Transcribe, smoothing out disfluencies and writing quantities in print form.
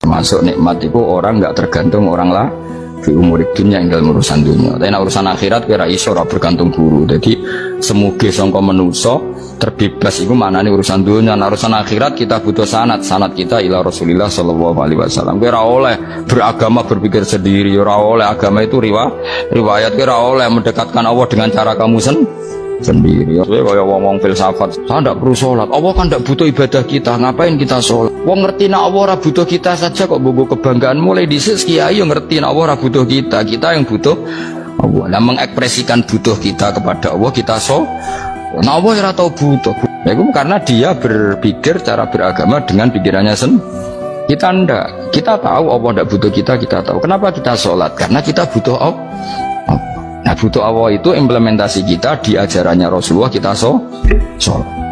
Termasuk nikmat itu orang nggak tergantung orang lah di umur dunia yang dalam urusan dunia. Tapi urusan akhirat kira iso ora bergantung guru. Jadi semuge sangka menuso terbebas itu maknane urusan dunia. Nah, urusan akhirat kita butuh sanad kita ila Rasulillah sallallahu alaihi wasallam. Kira oleh beragama berpikir sendiri, ora oleh agama itu riwayat kira oleh mendekatkan Allah dengan cara kamu sendiri. Saya kayak ngomong filsafat, saya tidak perlu sholat. Allah kan tidak butuh ibadah kita, ngapain kita sholat? Wong ngerti nak Allah ora butuh kita saja kok bobo kebanggaan. Mulai dhisik kiai yang ngerti nak Allah ora butuh kita yang butuh Allah. Nah, mengekspresikan butuh kita kepada Allah kita nah Allah ora tahu butuh. Ya, itu karena dia berpikir cara beragama dengan pikirannya sendiri. Kita ndak, kita tahu Allah tidak butuh kita tahu. Kenapa kita sholat? Karena kita butuh Allah. Nah, butuh Allah itu implementasi kita di ajarannya Rasulullah kita sholat.